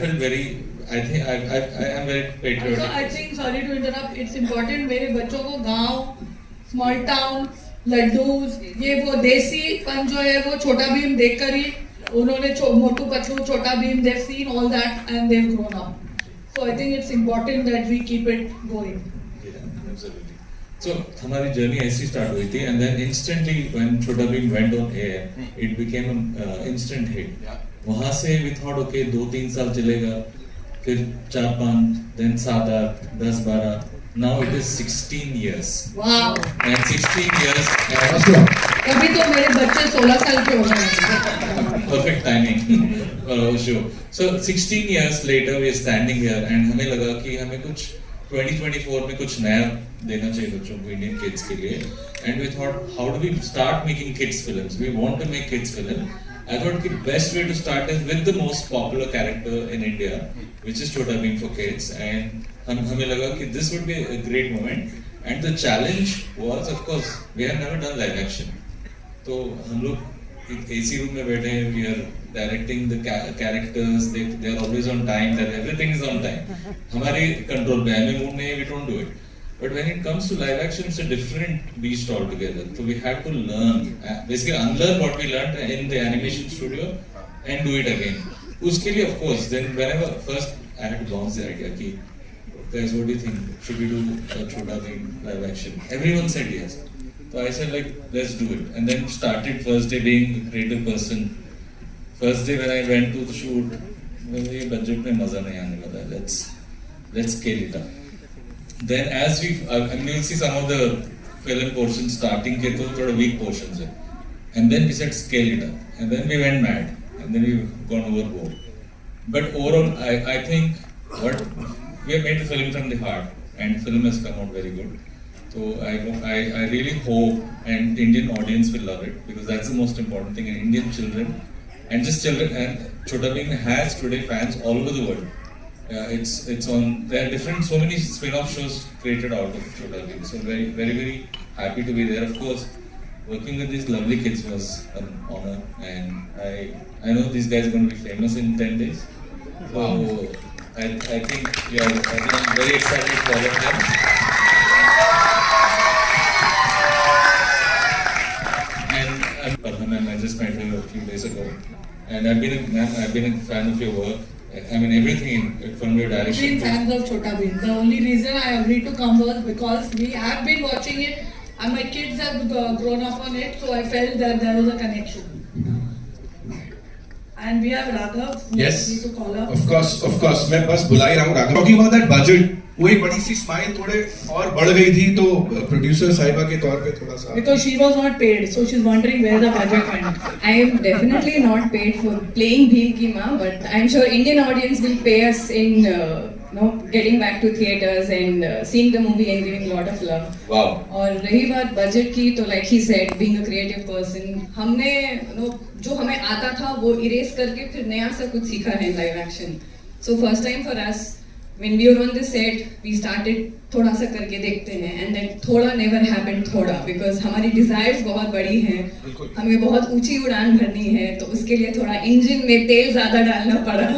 felt very. I think I am very patriotic. Also, I think, sorry to interrupt, it's important मेरे बच्चों को गांव, small town, laddoos, ये वो देसी पन जो है वो छोटा भीम देखकर ही उन्होंने मोटू पतलू, छोटा Bhim, they've seen all that and they've grown up. So I think it's important that we keep it going. Yeah, absolutely. So हमारी जर्नी ऐसी स्टार्ट हुई थी and then instantly when छोटा Bhim went on air, it became an instant hit. वहाँ से we thought okay 2-3 साल चलेगा, फिर 4-5, then 7-8, 10-12. Now it is 16 years. Wow. And 16 years. अभी तो मेरे बच्चे 16 साल के हो गए. Perfect timing. Sure. So 16 years later we are standing here and हमें लगा कि हमें कुछ 2024 में कुछ नया देना चाहिए बच्चों को, Indian kids के लिए. And we thought, how do we start making kids films? We want to make kids film. I thought the best way to start is with the most popular character in India, which is Chhota Bheem for kids. And हमें लगा कि this would be a great moment. And the challenge was, of course, we have never done live action. तो हम लोग एक AC room में बैठे हैं, we are directing the characters, they are always on time, that everything is on time. हमारे control पे है, हमें mood नहीं है, we don't do it. But when it comes to live action, it's a different beast altogether. So we have to learn, basically unlearn what we learned in the animation studio and do it again. उसके लिए, of course, then whenever first I had to bounce the idea कि guys, what do you think? Should we do a Chhota Bheem live action? Everyone said yes. So I said like, let's do it. And then started first day being a creative person. First day when I went to the shoot, ये budget में मजा नहीं आने वाला है. Let's scale it up. Then as we, I mean you'll see some of the film portions starting के तो थोड़ा weak portions है. And then we said scale it up. And then we went mad. And then we've gone overboard. But overall, I think what we have made the film from the heart, and film has come out very good. So I really hope and Indian audience will love it because that's the most important thing. And Indian children and just children, and Chhota Bheem has today fans all over the world. It's on. There are different, so many spin-off shows created out of Chhota Bheem. So very happy to be there. Of course, working with these lovely kids was an honor, and I know these guys are going to be famous in 10 days. So I think I'm very excited for all of them. And Padma, I just met her a few days ago, and I've been a fan of your work. I mean everything from your direction. We've been fans of Chhota Bheem. The only reason I agreed to come was because we have been watching it, and my kids have grown up on it, so I felt that there was a connection. And we have Raghav. Yes. Need to call up. Of course. मैं बस बुला ही रहा हूँ Raghav. Talking about that budget, वो एक बड़ी सी smile थोड़े और बढ़ गई थी तो प्रोड्यूसर साहिबा के तौर पे थोड़ा सा. Because she was not paid, so she's wondering where the budget went. I am definitely not paid for playing Bheem ki maa, but I'm sure Indian audience will pay us in getting back to theaters and seeing the movie and giving a lot of love. Wow. और रही बात budget की, तो like he said, being a creative person, हमने जो हमें आता था वो erase करके फिर नया सा कुछ सीखा है live action. So first time for us, when we were on the set, we started थोड़ा सा करके देखते हैं, and then थोड़ा never happened थोड़ा, because हमारी desires बहुत बड़ी हैं, हमें बहुत ऊंची उड़ान भरनी है, तो उसके लिए थोड़ा इंजन में तेल ज़्यादा डालना पड़ा.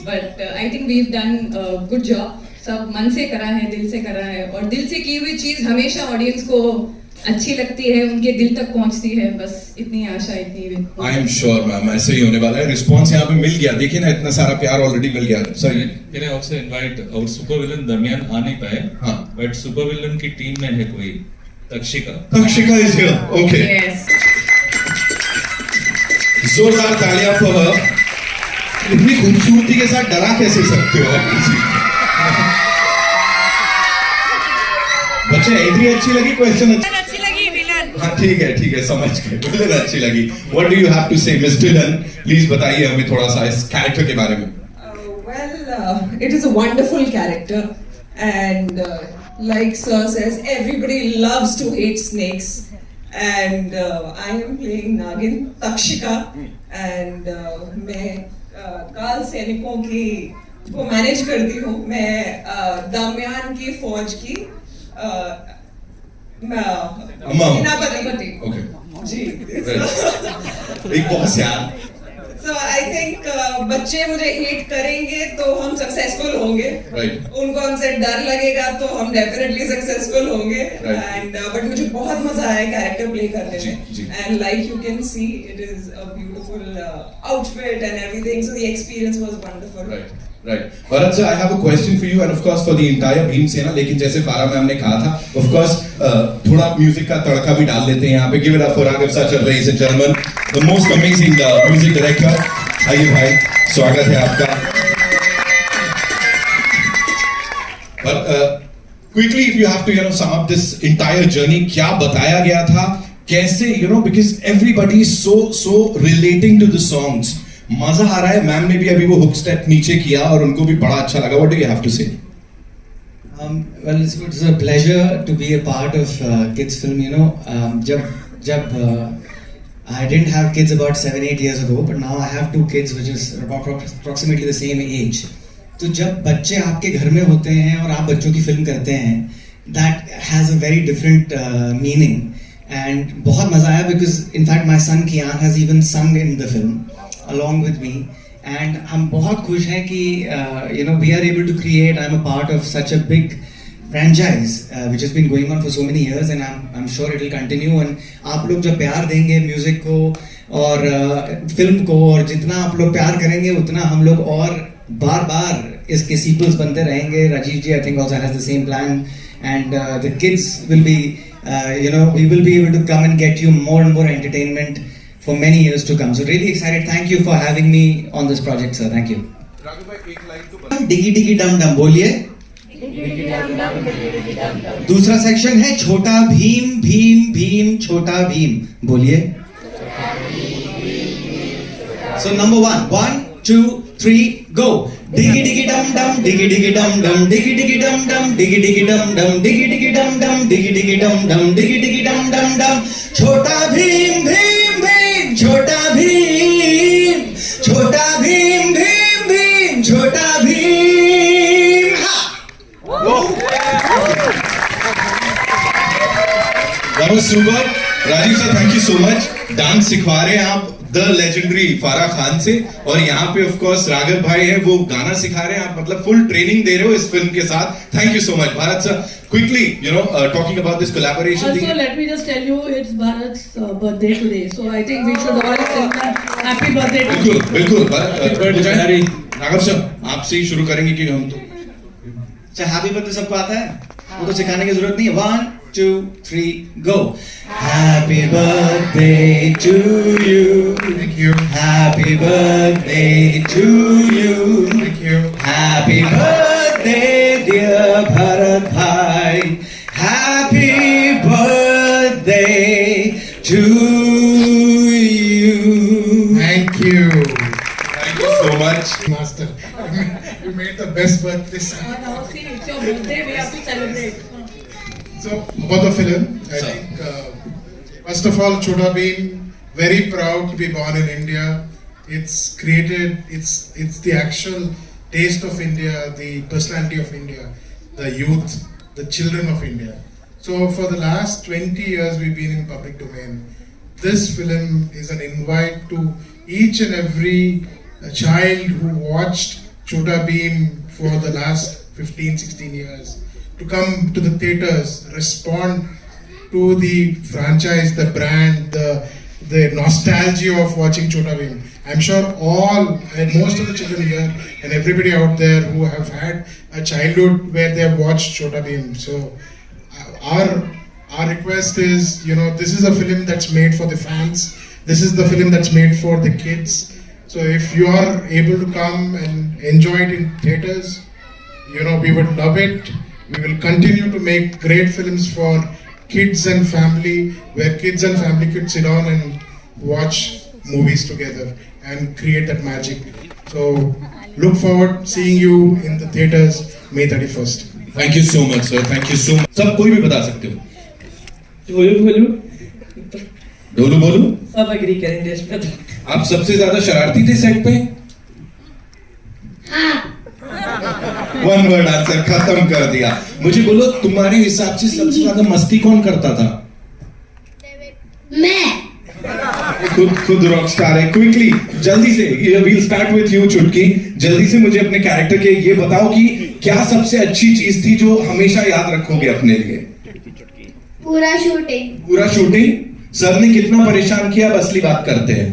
But I think we've done a good job. सब मन से करा है, दिल से करा है, और दिल से की हुई चीज़ हमेशा ऑडियंस को अच्छी लगती है, उनके दिल तक पहुंचती है. बस इतनी आशा, इतनी. I am sure मैम ऐसे ही होने वाला है. रिस्पॉन्स यहाँ पे मिल गया, देखिए ना इतना सारा प्यार ऑलरेडी मिल गया. सही. Can I also invite our super villain दरमियान आ नहीं पाए. हाँ. But super villain की टीम में है कोई तक्षिका. तक्षिका is here. Okay. Yes. जोरदार तालियां for her. इतनी खूबसूरती के साथ डरा कैसे सकते हो आप किसी? बच्चे एंट्री अच्छी लगी, क्वेश्चन अच्छी लगी, विलन. हाँ ठीक है समझ गए, विलन अच्छी लगी. What do you have to say, Miss Dylan? Please बताइए हमें थोड़ा सा इस कैरेक्टर के बारे में. Well, it is a wonderful character, and like Sir says, everybody loves to hate snakes. And I am playing Nagin Takshika, and मैं काल सैनिकों की को मैनेज करती हूँ. मैं दमयान की फौज की सेनापति. Okay. जी. Big boss यार. So I think बच्चे मुझे hate करेंगे तो हम successful होंगे. Right. उनको हमसे डर लगेगा तो हम definitely successful होंगे. Right. And but मुझे बहुत मजा आया character play करने जी, में. जी. And like you can see, it is a beautiful outfit and everything. So the experience was wonderful. Right. Right. Bharat sir, I have a question for you and of course for the entire Bhim Sena. लेकिन जैसे फारा ma'am ने कहा था, of course थोड़ा music का तड़का भी डाल लेते हैं यहाँ पे. Give it up for Raghav Sachar, ladies and gentlemen, the most amazing music director. आइए भाई, स्वागत है आपका. But quickly, if you have to sum up this entire journey, क्या बताया गया था, कैसे because everybody is so relating to the songs. मजा आ रहा है. मैम ने भी अभी वो हुक स्टेप नीचे किया और उनको भी बड़ा अच्छा लगा. What do you have to say? Well, it's a pleasure to be a part of kids film. जब I didn't have kids about 7-8 years ago, but now I have 2 kids which is approximately the same age. तो जब बच्चे आपके घर में होते हैं और आप बच्चों की फिल्म करते हैं, that has a very different meaning. And बहुत मजा आया because in fact my son Kian has even sung in the film along with me. And हम बहुत खुश हैं कि we are able to create. I'm a part of such a big franchise which has been going on for so many years, and I'm sure it will continue. And आप लोग जब प्यार देंगे म्यूजिक को और फिल्म को, और जितना आप लोग प्यार करेंगे उतना हम लोग और बार इसके सीक्वल्स बनते रहेंगे. राजीव जी I think also has the same plan, and the kids will be we will be able to come and get you more and more entertainment for many years to come. So really excited. Thank you for having me on this project, sir. Thank you. डिगी डिगी डम डम बोलिए. दूसरा section है छोटा भीम भीम भीम छोटा भीम बोलिए. So number 1, 2, 3, go. Diggy diggy dum dum, diggy diggy dum dum, diggy diggy dum dum, diggy diggy dum dum, diggy diggy dum dum, diggy diggy dum dum, diggy diggy dum dum dum. छोटा Bhim Bheem Bheem Chhota Bhim, Chhota Bhim Bheem Bheem Chhota Bheem. That was super. Rajiv sir, thank you so much. Dance सिखवा रहे हैं आप the legendary फारा खान से, और यहाँ पे ऑफ कोर्स राघव भाई है, वो गाना सिखा रहे हैं. आप मतलब फुल ट्रेनिंग दे रहे हो इस फिल्म के साथ. Thank you so much. Bharat sir, quickly talking about this collaboration Also, thing. let me just tell you, it's Bharat's birthday today, so I think we should all sing that happy birthday to him. बिल्कुल. Raghav sir, आपसे ही शुरू करेंगे कि हम तो अच्छा happy birthday सबको आता है, वो तो सिखाने की जरूरत नहीं है. 1, 2, 3, go. Happy birthday to you. Thank you. Happy birthday to you. Thank you. Happy birthday dear Bharat bhai. Happy birthday to you. Thank you. Thank you so much. Master. You made the best birthday song. Now see, it's your birthday, we have to celebrate. So, about the film, I think, first of all, Chota Bheem, very proud to be born in India. It's created, it's the actual taste of India, the personality of India, the youth, the children of India. So, for the last 20 years, we've been in public domain. This film is an invite to each and every child who watched Chota Bheem for the last 15-16 years to come to the theaters, respond to the franchise, the brand, the nostalgia of watching Chota Bheem. I'm sure all and most of the children here and everybody out there who have had a childhood where they have watched Chota Bheem. So our request is, this is a film that's made for the fans. This is the film that's made for the kids. So if you are able to come and enjoy it in theaters, we would love it. We will continue to make great films for kids and family, where kids and family could sit down and watch movies together and create that magic. So look forward seeing you in the theaters May 31st. Thank you so much, sir. Thank you so much. सब कोई भी बता सकते हो. डोलू बोलू. सब agree करेंगे इस पे. आप सबसे ज्यादा शरारती थे सेट पे. वन वर्ड आंसर, खत्म कर दिया. मुझे बोलो, तुम्हारे हिसाब से सबसे ज्यादा मस्ती कौन करता था? मैं. खुद रॉक स्टार है. क्विकली जल्दी से we'll start with you चुटकी. जल्दी से मुझे अपने कैरेक्टर के ये बताओ कि क्या सबसे अच्छी चीज थी जो हमेशा याद रखोगे अपने लिए? पूरा शूटिंग. पूरा शूटिंग. सर ने कितना परेशान किया, अब असली बात करते हैं.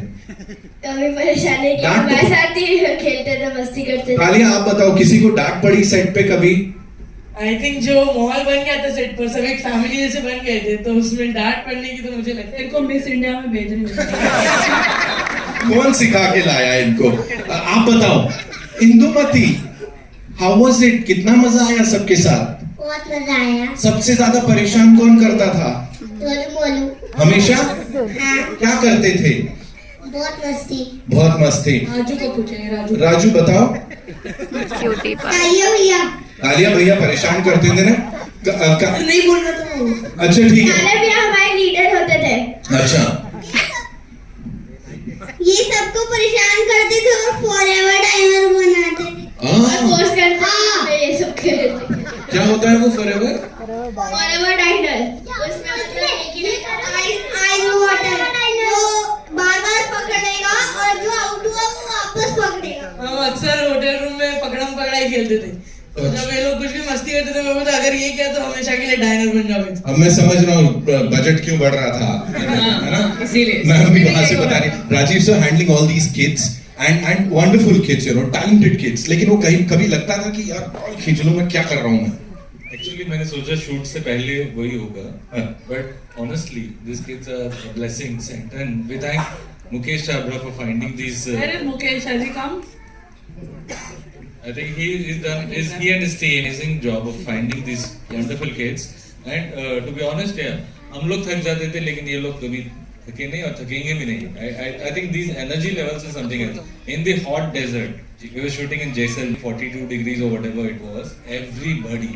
कभी परेशान नहीं किया, डांट तो- हमारे साथ ही खेलते थे, मस्ती करते थे. तालिया आप बताओ, किसी को डांट पड़ी सेट पे कभी? आई थिंक जो माहौल बन गया था सेट पर, सब एक फैमिली जैसे बन गए थे, तो उसमें डांट पड़ने की तो मुझे लगता है. तेरे को मिस इंडिया में भेज रही हूँ. कौन सिखा के लाया इनको? आप बताओ इंदुमती, हाउ वाज इट? कितना मजा आया सबके साथ? बहुत मजा आया. सबसे ज्यादा परेशान कौन करता था बोलू हमेशा? हाँ, क्या करते थे? बहुत मस्ती. बहुत मस्ती. राजू को पूछेंगे. राजू राजू बताओ. आइए भैया. आलिया भैया परेशान करते थे ना? नहीं बोलना तो. अच्छा ठीक है. ताले भैया हमारे लीडर होते थे. अच्छा ये सबको परेशान करते थे और फॉरएवर टाइमर बनाते थे और फोर्स करते थे ये सब खेलते. क्या होता है वो फॉरएवर? फॉरएवर टाइमर उसमें आइस वाटर वो बार-बार पकड़ेगा और जो आउट हुआ वो वापस पकड़ेगा. हम अक्सर होटल रूम में पकड़म पकड़ाई खेलते थे. तो जब ये लोग कुछ भी मस्ती करते थे, मैं बोलता अगर ये किया तो हमेशा के लिए डायनर बन जाओगे. अब मैं समझ रहा हूँ बजट क्यों बढ़ रहा था, है ना? इसीलिए मैं अभी वहां से बता रही. Rajiv sir handling all these kids and wonderful kids, you know, talented kids, लेकिन वो कहीं कभी लगता था कि यार बॉल खींच लूं, मैं क्या कर रहा हूँ मैं? एक्चुअली मैंने सोचा शूट से पहले वही होगा, but honestly this kids are blessings and we thank Mukesh Chhabra for finding this. अरे Mukesh has he come? I think he and his team is in job of finding these wonderful kids. And to be honest, yeah, हम लोग थक जाते थे, लेकिन ये लोग कभी थके नहीं और थकेंगे भी नहीं. I think these energy levels are something else. In the hot desert, we were shooting in Jaisalmer, 42 degrees or whatever it was. Everybody,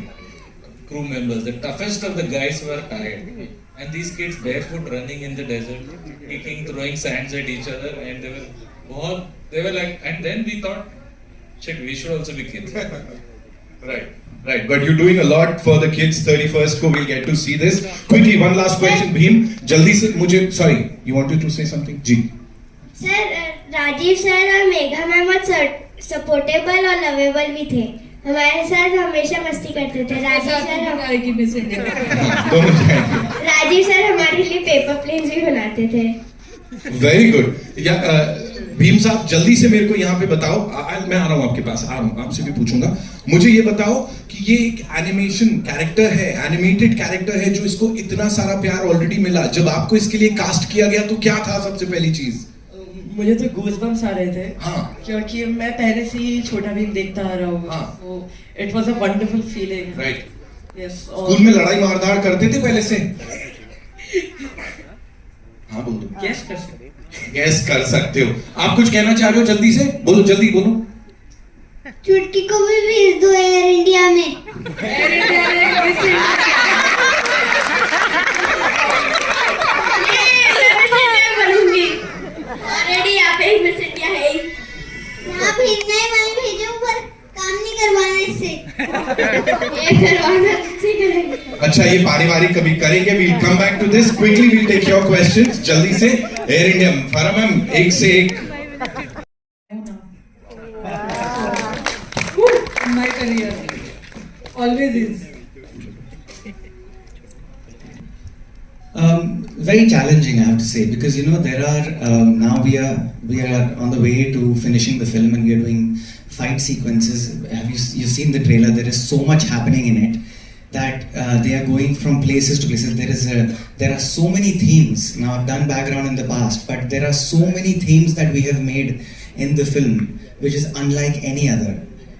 crew members, the toughest of the guys were tired. And these kids barefoot running in the desert, kicking, throwing sands at each other, and they were like, and then we thought, shit, we should also be kids. Right, but you're doing a lot for the kids. 31st को we'll get to see this. Quickly, one last question, Bhim. जल्दी से मुझे, sorry, you wanted to say something? जी. Sir Rajiv sir और Megha ma'am बहुत supportable और lovable भी थे. हमारे साथ हमेशा मस्ती करते थे. आएगी मिस इंडिया. दोनों जाएंगे. राजीव सर हमारे लिए पेपर प्लेन्स भी बनाते थे. Very good. या भीम साहब जल्दी से मेरे को यहाँ पे बताओ. मैं आ रहा हूँ आपके पास, आ रहा हूँ, आपसे भी पूछूंगा. मुझे ये बताओ कि ये एक एनिमेशन कैरेक्टर है, एनिमेटेड कैरेक्टर है, जो इसको इतना सारा प्यार ऑलरेडी मिला. जब आपको इसके लिए कास्ट किया गया तो क्या था सबसे पहली चीज? मुझे तो गूज़बम्स आ रहे थे. हाँ. क्योंकि मैं पहले से ही छोटा भीम देखता आ रहा हूँ. हाँ. तो it was a wonderful feeling. Right. Yes. School में लड़ाई मारधाड़ करते थे पहले से? हाँ बोलो. गेस कर सकते. गैस कर सकते हो. आप कुछ कहना चाह रहे हो? जल्दी से बोलो, जल्दी बोलो. चुटकी को भी भेज दो एयर इंडिया में. एयर इंडिया ने मिस इंडिया बनूंगी. ऑलरेडी यहाँ पे मिस इंडिया है. यहाँ भेजना है, वहीं भेजो, पर काम नहीं करवाना इससे. ये करवाना किससे करेंगे? अच्छा, ये पारिवारिक कभी करेंगे. we'll come back to this quickly. we'll take your questions. जल्दी से एयर इंडिया फारा मैम, एक से एक. my career always is. Very challenging, I have to say, because you know there are now we are on the way to finishing the film and we are doing fight sequences. You've seen the trailer? There is so much happening in it that they are going from places to places. There are so many themes. Now I've done background in the past, but there are so many themes that we have made in the film, which is unlike any other,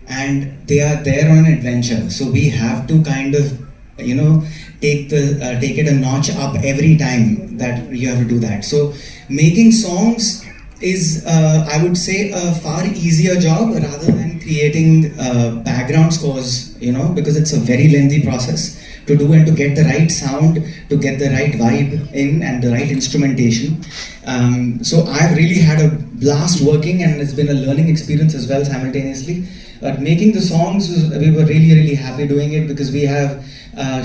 and they are there on an adventure. So we have to kind of, you know, take it a notch up every time that you have to do that. So making songs is I would say a far easier job rather than creating background scores, you know, because it's a very lengthy process to do and to get the right sound, to get the right vibe in and the right instrumentation. So I've really had a blast working, and it's been a learning experience as well simultaneously. But making the songs, we were really happy doing it, because we have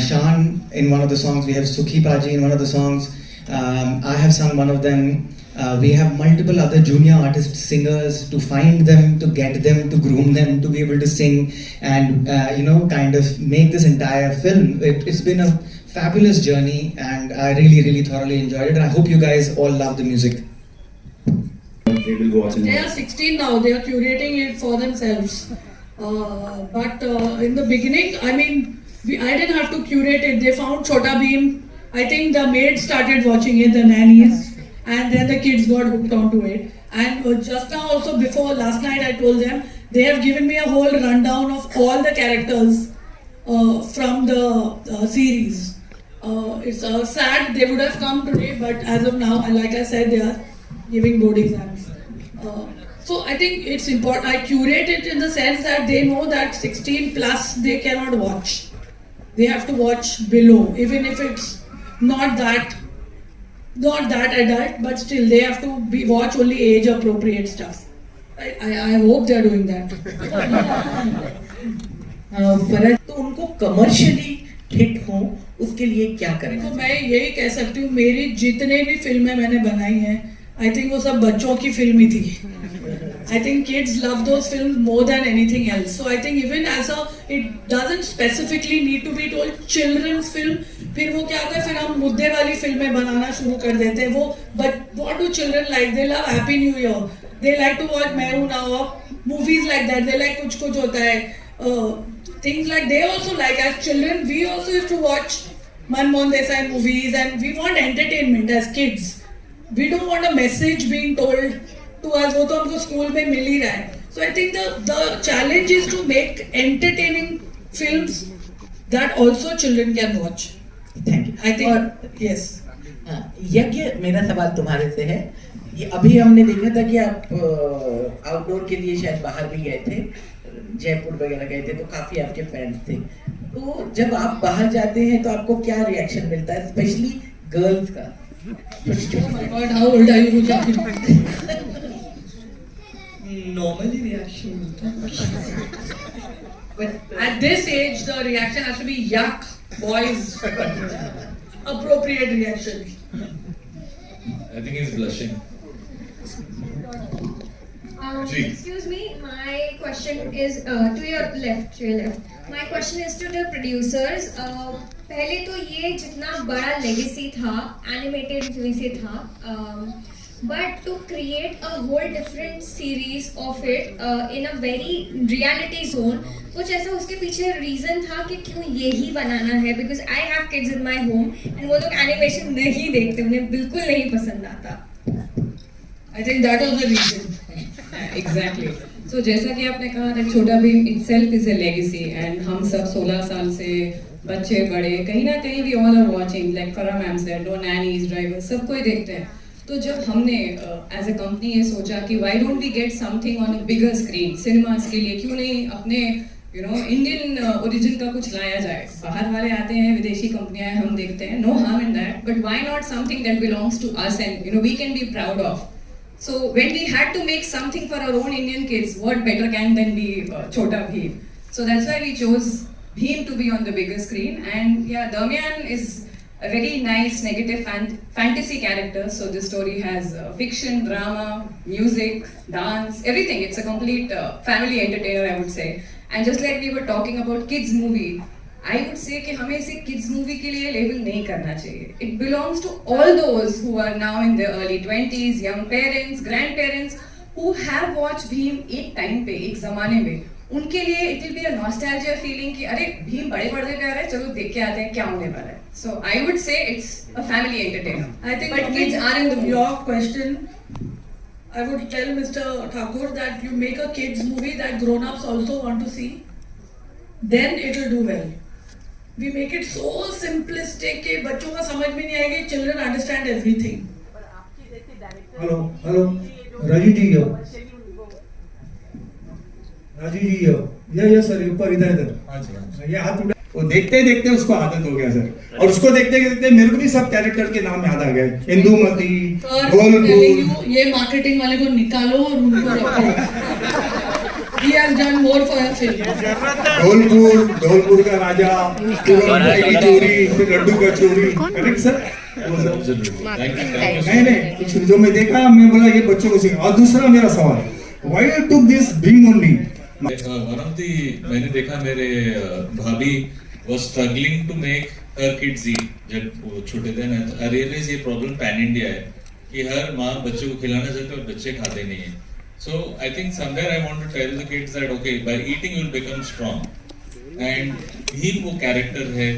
Shan in one of the songs, we have Sukhi Paji in one of the songs, I have sung one of them, We have multiple other junior artists, singers, to find them, to get them, to groom them, to be able to sing, and kind of make this entire film. It's been a fabulous journey, and I really thoroughly enjoyed it. And I hope you guys all love the music. They will go watch it. They are 16 now. They are curating it for themselves. But in the beginning, I mean, I didn't have to curate it. They found Chota Bheem. I think the maids started watching it, the nannies, and then the kids got hooked onto it. And just now, also before last night, I told them they have given me a whole rundown of all the characters from the series. It's sad they would have come today, but as of now, like I said, they are giving board exams. So I think it's important. I curate it in the sense that they know that 16 plus they cannot watch. They have to watch below, even if it's not that adult, but still they have to watch only age appropriate stuff. I hope they are doing that. फरज तो उनको commercially hit हो उसके लिए क्या करें? तो मैं यही कह सकती हूँ, मेरी जितने भी फिल्में मैंने बनाई हैं, आई थिंक वो सब बच्चों की फिल्म ही थी. I think kids love those films more than anything else. So I think even it doesn't specifically need to be told children's film. फिर वो क्या होता है, फिर हम मुद्दे वाली फिल्में बनाना शुरू कर देते हैं. वो but what do children like? They love Happy New Year. They like to watch मैं हूँ ना हो, movies like that. They like कुछ होता है. Things like they also like as children. We also used to watch Manmohan Desai movies, and we want entertainment as kids. We don't want a message being told to us. वो तो हमको school में मिल ही रहा है. So I think the challenge is to make entertaining films that also children can watch. Thank you. I think yes. यज्ञ, मेरा सवाल तुम्हारे से है. ये अभी हमने देखा था कि आप आउटडोर के लिए शायद बाहर भी गए थे, जयपुर वगैरह गए थे, तो काफी आपके फैंस थे. तो जब आप बाहर जाते हैं तो आपको क्या रिएक्शन मिलता है, स्पेशली गर्ल्स का? Oh my God, how old are you? Normally reaction मिलता है. But at this age, the reaction has to be yuck, boys. Appropriate reaction. I think he's blushing. Excuse me, my question is to your left. My question is to the producers. पहले तो ये जितना बड़ा legacy था animated film से था, but to create a whole different series of it in a very reality zone, कुछ ऐसा उसके पीछे रीजन था कि क्यों यही बनाना है? Because I have kids in my home and वो लोग एनिमेशन नहीं देखते, उन्हें बिल्कुल नहीं पसंद आता. I think that was the reason. Exactly. So जैसा कि आपने कहा that छोटा Bhim itself is a legacy, and हम सब 16 साल से बच्चे बड़े कहीं ना कहीं we all are watching, like Farah ma'am said, no nannies, drivers, सबको ही देखते हैं. तो जब हमने as a company ये सोचा कि why don't we get something on a bigger screen, cinemas के लिए क्यों नहीं अपने इंडियन ओरिजिन का कुछ लाया जाए. बाहर वाले आते हैं, विदेशी कंपनियां हैं, हम देखते हैं, no harm in that, but why not something that belongs to us and we can be proud of. So when we had to make something for our own Indian kids, what better can than be Chota Bheem? So that's why we chose Bheem to be on the bigger screen. And yeah, Damian is a very nice negative fantasy character. So this story has fiction, drama, music, dance, everything. It's a complete family entertainer, I would say. And just like we were talking about kids movie, I would say कि हमें इसे kids movie के लिए label नहीं करना चाहिए. It belongs to all those who are now in their early 20s, young parents, grandparents who have watched Bheem एक time पे, एक ज़माने में. उनके लिए it will be a nostalgia feeling कि अरे भीम बड़े पर्दे पे आ रहा है, चलो देख के आते हैं क्या होने वाला है. So I would say it's a family entertainer. I think but kids are in the mood. Your question, I would tell Mr. Thakur that you make a kids movie that grown-ups also want to see, then it will do well. We make it so simplistic कि बच्चों को समझ में नहीं आएगी. Children understand everything. Hello राजी जी यो, राजी जी यो, ये सर ऊपर इधर ये हाथ उठा. वो देखते देखते उसको आदत हो गया सर, और उसको देखते देखते मेरे को भी सब कैरेक्टर के नाम याद आ गए. इंदुमती, गोलपुर. ये मार्केटिंग वाले को निकालो और उनको रखो. he has done more for a film. Dholpur का राजा, फिर की चोरी, फिर लड्डू का चोरी, करेक्ट सर? नहीं कुछ जो मैं देखा मैं बोला ये बच्चों को सिखा। और दूसरा मेरा सवाल, why you took this being only? One of the मैंने देखा मेरे भाभी was struggling to make her kids eat जब वो छोटे थे ना, तो I realized ये problem pan India है कि हर माँ बच्चों को खिलाना चाहते हैं और बच्चे खाते नहीं हैं. So I think somewhere I want to tell the kids that okay, by eating you'll become strong. And Bhim वो character है,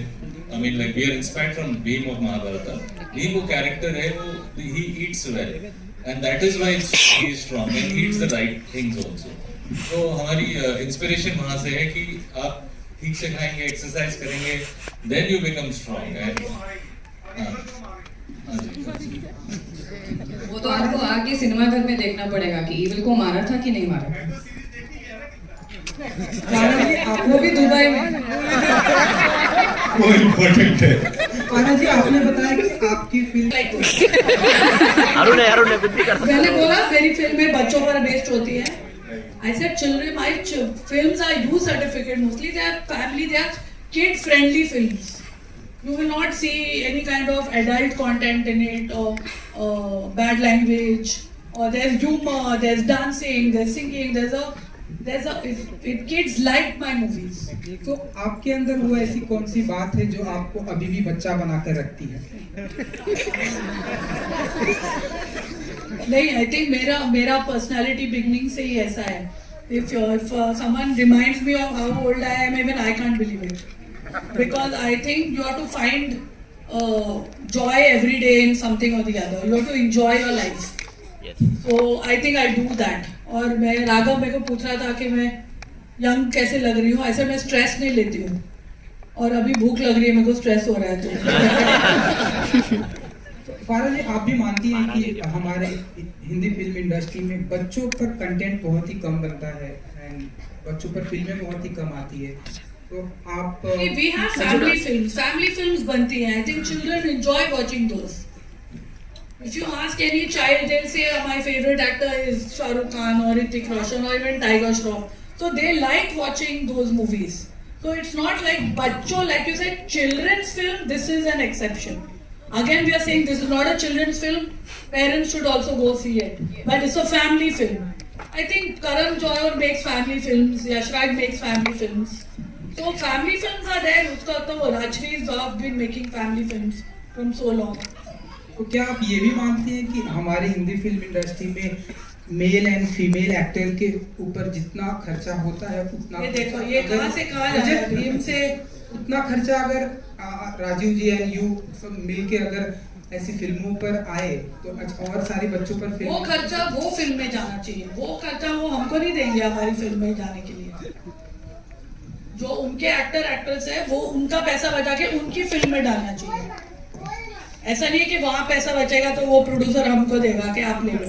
I mean like we are inspired from Bhim of Mahabharata. Bhim वो character है, वो he eats well, and that is why he is strong and he eats the right things also. तो हमारी inspiration वहाँ से है कि आप ठीक से खाएंगे, exercise करेंगे, then you become strong. वो तो आपको आगे सिनेमा घर में देखना पड़ेगा कि ईविल को मारा था कि नहीं मारा. आपने भी दुबई में वो इम्पोर्टेंट है. आना जी आपने बताया कि आपकी फिल्म अरुण बुद्धि कर सकते. मैंने बोला मेरी फिल्में बच्चों पर बेस्ड होती है. I said children, my films are U certificate mostly. They are family, they are kid friendly films. You will not see any kind of adult content in it or bad language, or there's humor, there's dancing, there's singing, kids like my movies. तो आपके अंदर वो ऐसी कौन सी बात है जो आपको अभी भी बच्चा बनाकर रखती है? नहीं, I think मेरा personality beginning से ही ऐसा है. If someone reminds me of how old I am, even I can't believe it. Because I think you have to find joy every day in something or the other. You have to enjoy your life. Yes. So I think I do that. और मैं राघव मेरे को पूछ रहा था कि मैं young कैसे लग रही हूँ. ऐसे मैं स्ट्रेस नहीं लेती हूँ. और अभी भूख लग रही है, मेरे को स्ट्रेस हो रहा है तो. फारा जी आप भी मानती हैं कि हमारे हिंदी फिल्म इंडस्ट्री में बच्चों पर कंटेंट बहुत ही कम बनता है एंड बच्चों पर फिल्में बहुत ही कम आती है. तो आप We have family films. Family films बनती हैं. I think children enjoy watching those. If you ask any child, they'll say my favorite actor is Shah Rukh Khan or Hrithik Roshan or even Tiger Shroff. So they like watching those movies. So it's not like bachcho, like you said, children's film. This is an exception. Again, we are saying this is not a children's film. Parents should also go see it. But it's a family film. I think Karan Johar makes family films. Yash Raj makes family films. So family films are there. Uska to Rajveer have been making family films from so long. तो क्या आप ये भी मानते हैं कि हमारे Hindi film industry में मेल एंड फीमेल एक्टर के ऊपर जितना खर्चा होता है उतना ये देखो ये कहाँ से कहाँ जा रहा है ड्रीम से उतना खर्चा अगर राजीव जी एंड यू सब मिलके अगर ऐसी फिल्मों पर आए तो और सारे बच्चों पर वो खर्चा वो फिल्म में जाना चाहिए. वो खर्चा वो हमको नहीं देंगे हमारी फिल्म में जाने के लिए. जो उनके एक्टर एक्ट्रेस है वो उनका पैसा बचा के उनकी फिल्म में डालना चाहिए. ऐसा नहीं है कि वहां पैसा बचेगा तो वो प्रोड्यूसर हमको देगा कि आप ले लो.